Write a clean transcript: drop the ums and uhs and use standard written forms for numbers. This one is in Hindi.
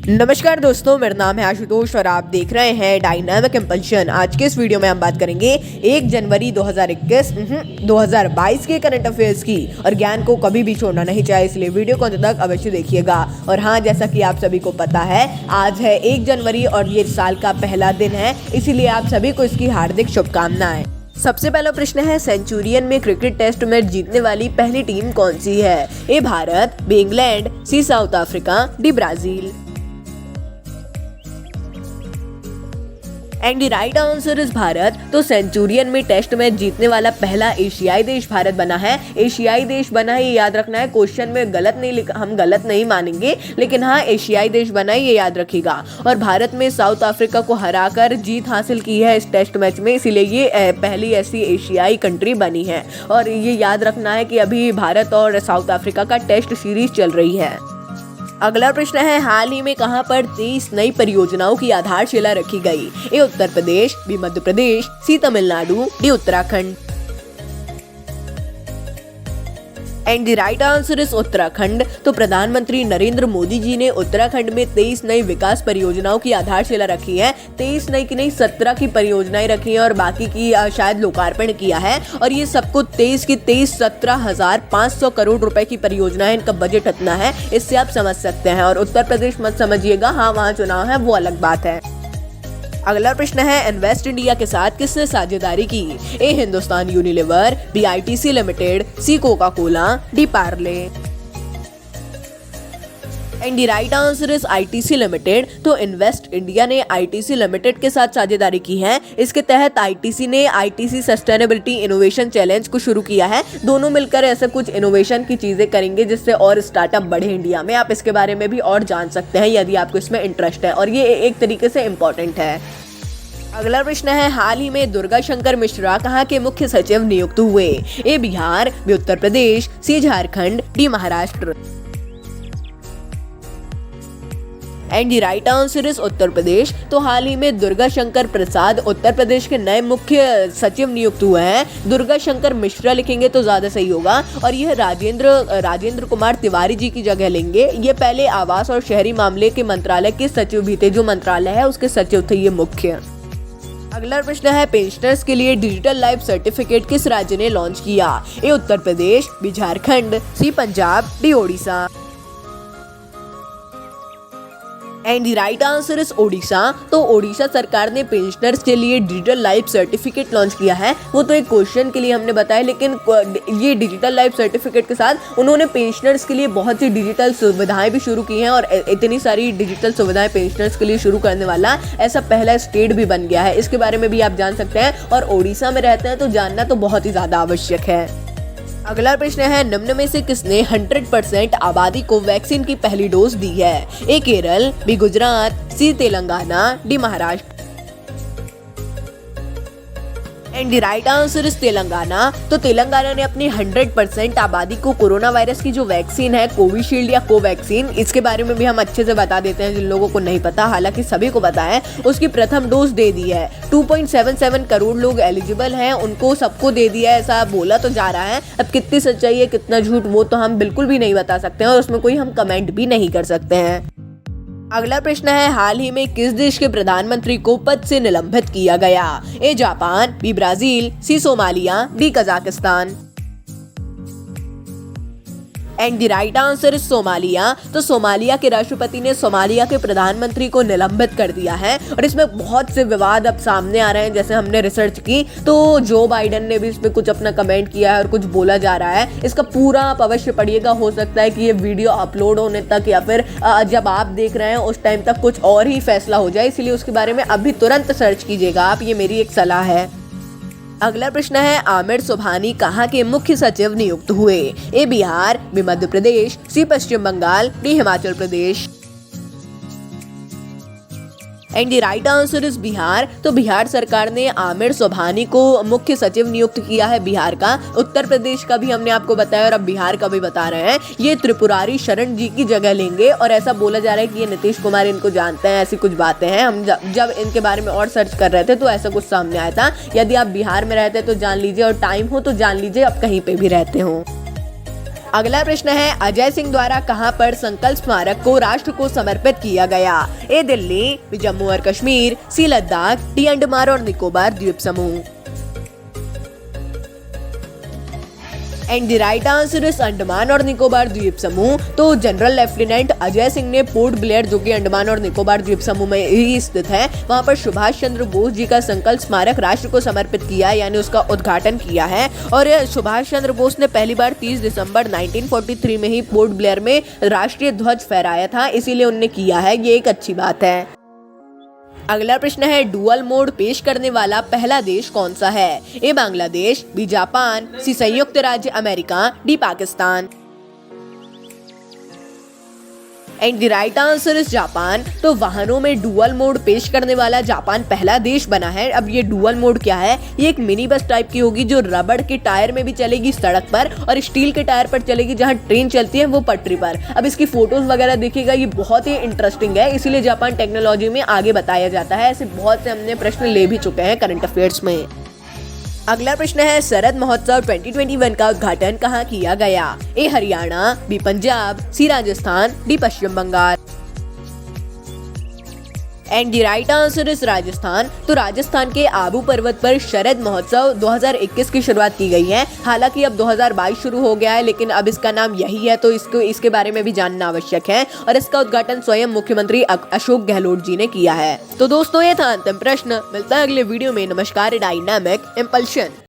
नमस्कार दोस्तों, मेरा नाम है आशुतोष और आप देख रहे हैं डायनामिक इम्पल्शन। आज के इस वीडियो में हम बात करेंगे 1 जनवरी 2022 के करंट अफेयर्स की। और ज्ञान को कभी भी छोड़ना नहीं चाहिए, इसलिए वीडियो को अंत तक अवश्य देखिएगा। और हाँ, जैसा कि आप सभी को पता है, आज है 1 जनवरी और ये साल का पहला दिन है, इसीलिए आप सभी को इसकी हार्दिक शुभकामनाएं। सबसे पहला प्रश्न है, सेंचुरियन में क्रिकेट टेस्ट मैच जीतने वाली पहली टीम कौन सी है? A Bharat, B England, C South Africa, D Brazil. And the right answer is Bharat. तो सेंचुरियन में टेस्ट मैच जीतने वाला पहला एशियाई देश भारत बना है। एशियाई देश बना है, ये याद रखना है। क्वेश्चन में गलत नहीं लिखा, हम गलत नहीं मानेंगे, लेकिन हाँ, एशियाई देश बना है, ये याद रखिएगा। और भारत में साउथ अफ्रीका को हराकर जीत हासिल की है इस टेस्ट मैच में, इसीलिए ये पहली ऐसी एशियाई कंट्री बनी है। और ये याद रखना है कि अभी भारत और साउथ अफ्रीका का टेस्ट सीरीज चल रही है। अगला प्रश्न है, हाल ही में कहां पर 23 नई परियोजनाओं की आधारशिला रखी गई? A Uttar Pradesh, B Madhya Pradesh, C Tamil Nadu, D Uttarakhand. And the right answer is Uttarakhand. तो प्रधानमंत्री नरेंद्र मोदी जी ने उत्तराखंड में 23 नई विकास परियोजनाओं की आधारशिला रखी है। 23 नई की नहीं, 17 की परियोजनाएं रखी हैं और बाकी की शायद लोकार्पण किया है। और ये सबको 23 की 23 17,500 करोड़ रुपए की परियोजनाएं, इनका बजट इतना है, इससे आप समझ सकते हैं। और उत्तर प्रदेश मत समझिएगा, हाँ वहाँ चुनाव है, वो अलग बात है। अगला प्रश्न है, इन्वेस्ट इंडिया के साथ किसने साझेदारी की? A Hindustan Unilever, B ITC limited, C Coca Cola, D Parle. And the right answer is ITC limited. तो इन्वेस्ट इंडिया ने आईटीसी लिमिटेड के साथ साझेदारी की है। इसके तहत आईटीसी ने आईटीसी सस्टेनेबिलिटी इनोवेशन चैलेंज को शुरू किया है। दोनों मिलकर ऐसे कुछ इनोवेशन की चीजें करेंगे जिससे और स्टार्टअप बढ़े इंडिया में। आप इसके बारे में भी और जान सकते हैं यदि आपको इसमें इंटरेस्ट है, और ये एक तरीके से इम्पोर्टेंट है। अगला प्रश्न है, हाल ही में दुर्गा शंकर मिश्रा कहाँ के मुख्य सचिव नियुक्त हुए? A Bihar, B Uttar Pradesh, C Jharkhand, D Maharashtra. And the right answer is Uttar Pradesh. तो हाल ही में दुर्गा शंकर प्रसाद उत्तर प्रदेश के नए मुख्य सचिव नियुक्त हुए हैं। दुर्गा शंकर मिश्रा लिखेंगे तो ज्यादा सही होगा। और यह राजेंद्र कुमार तिवारी जी की जगह लेंगे। ये पहले आवास और शहरी मामले के मंत्रालय के सचिव भी थे, जो मंत्रालय है उसके सचिव थे ये मुख्य। अगला प्रश्न है, पेंशनर्स के लिए डिजिटल लाइफ सर्टिफिकेट किस राज्य ने लॉन्च किया? A Uttar Pradesh, B Jharkhand, C Punjab, D Odisha. And the right answer is Odisha. तो ओडिशा सरकार ने पेंशनर्स के लिए डिजिटल लाइफ सर्टिफिकेट लॉन्च किया है। वो तो एक क्वेश्चन के लिए हमने बताया, लेकिन ये डिजिटल लाइफ सर्टिफिकेट के साथ उन्होंने पेंशनर्स के लिए बहुत सी डिजिटल सुविधाएं भी शुरू की हैं। और इतनी सारी डिजिटल सुविधाएं पेंशनर्स के लिए शुरू करने वाला ऐसा पहला स्टेट भी बन गया है। इसके बारे में भी आप जान सकते हैं, और ओडिशा में रहते हैं तो जानना तो बहुत ही ज्यादा आवश्यक है। अगला प्रश्न है, निम्न में से किसने 100% आबादी को वैक्सीन की पहली डोज दी है? A Kerala, B Gujarat, C Telangana, D Maharashtra. And the right answer is Telangana. तो तेलंगाना ने अपनी 100% आबादी को कोरोना वायरस की जो वैक्सीन है, कोविशील्ड या कोवैक्सीन, इसके बारे में भी हम अच्छे से बता देते हैं जिन लोगों को नहीं पता, हालांकि सभी को पता है, उसकी प्रथम डोज दे दी है। 2.77 करोड़ लोग एलिजिबल हैं, उनको सबको दे दिया है, ऐसा बोला तो जा रहा है। अब कितनी सच्चाई है कितना झूठ, वो तो हम बिल्कुल भी नहीं बता सकते हैं और उसमें कोई हम कमेंट भी नहीं कर सकते हैं। अगला प्रश्न है, हाल ही में किस देश के प्रधानमंत्री को पद से निलंबित किया गया? A Japan, B Brazil, C Somalia, D Kazakhstan. And the right answer is Somalia. तो सोमालिया के राष्ट्रपति ने सोमालिया के प्रधानमंत्री को निलंबित कर दिया है। और इसमें बहुत से विवाद अब सामने आ रहे हैं। जैसे हमने रिसर्च की तो जो बाइडेन ने भी इसमें कुछ अपना कमेंट किया है और कुछ बोला जा रहा है। इसका पूरा आप अवश्य पढ़िएगा। हो सकता है कि ये वीडियो अपलोड होने तक या फिर जब आप देख रहे हैं उस टाइम तक कुछ और ही फैसला हो जाए, इसलिए उसके बारे में अभी तुरंत सर्च कीजिएगा आप, ये मेरी एक सलाह है। अगला प्रश्न है, आमिर सुबहानी कहाँ के मुख्य सचिव नियुक्त हुए? A Bihar, B Madhya Pradesh, C Paschim Bengal, D Himachal Pradesh. And the right answer is Bihar. तो बिहार सरकार ने आमिर सुबहानी को मुख्य सचिव नियुक्त किया है बिहार का। उत्तर प्रदेश का भी हमने आपको बताया और अब बिहार का भी बता रहे हैं। ये त्रिपुरारी शरण जी की जगह लेंगे और ऐसा बोला जा रहा है कि ये नीतीश कुमार इनको जानते हैं, ऐसी कुछ बातें हैं। हम जब इनके बारे में और सर्च कर रहे थे तो ऐसा कुछ सामने आया था। यदि आप बिहार में रहते तो जान लीजिए और टाइम हो तो जान लीजिए, आप कहीं पे भी रहते हो। अगला प्रश्न है, अजय सिंह द्वारा कहां पर संकल्प स्मारक को राष्ट्र को समर्पित किया गया? ए दिल्ली, बी जम्मू और कश्मीर, सी लद्दाख, डी अंडमान और निकोबार द्वीप समूह। And the right answer is Andaman और निकोबार द्वीप समूह। तो जनरल लेफ्टिनेंट अजय सिंह ने पोर्ट ब्लेयर, जो कि अंडमान और निकोबार द्वीप समूह में ही स्थित है, वहां पर सुभाष चंद्र बोस जी का संकल्प स्मारक राष्ट्र को समर्पित किया, यानी उसका उद्घाटन किया है। और सुभाष चंद्र बोस ने पहली बार 30 दिसंबर 1943 में ही पोर्ट ब्लेयर में राष्ट्रीय ध्वज फहराया था, इसीलिए उन्होंने किया है, ये एक अच्छी बात है। अगला प्रश्न है, डुअल मोड पेश करने वाला पहला देश कौन सा है? ए बांग्लादेश, बी जापान, सी संयुक्त राज्य America, D Pakistan. And the right answer is Japan. तो वाहनों में डुअल मोड पेश करने वाला जापान पहला देश बना है। अब ये डुअल मोड क्या है? ये एक मिनी बस टाइप की होगी, जो रबड़ के टायर में भी चलेगी सड़क पर, और स्टील के टायर पर चलेगी जहाँ ट्रेन चलती है वो पटरी पर। अब इसकी फोटोज वगैरह देखिएगा, ये बहुत ही इंटरेस्टिंग है, इसीलिए जापान टेक्नोलॉजी में आगे बताया जाता है। ऐसे बहुत से हमने प्रश्न ले भी चुके हैं करंट अफेयर्स में। अगला प्रश्न है, शरद महोत्सव 2021 का उद्घाटन कहाँ किया गया? A Haryana, B Punjab, C Rajasthan, D Paschim Bengal. And the right answer is Rajasthan. तो राजस्थान के आबू पर्वत पर शरद महोत्सव 2021 की शुरुआत की गई है। हालांकि अब 2022 शुरू हो गया है, लेकिन अब इसका नाम यही है, तो इसके बारे में भी जानना आवश्यक है। और इसका उद्घाटन स्वयं मुख्यमंत्री अशोक गहलोत जी ने किया है। तो दोस्तों, ये था अंतिम प्रश्न। मिलता है अगले वीडियो में। नमस्कार, डायनामिक इम्पल्शन।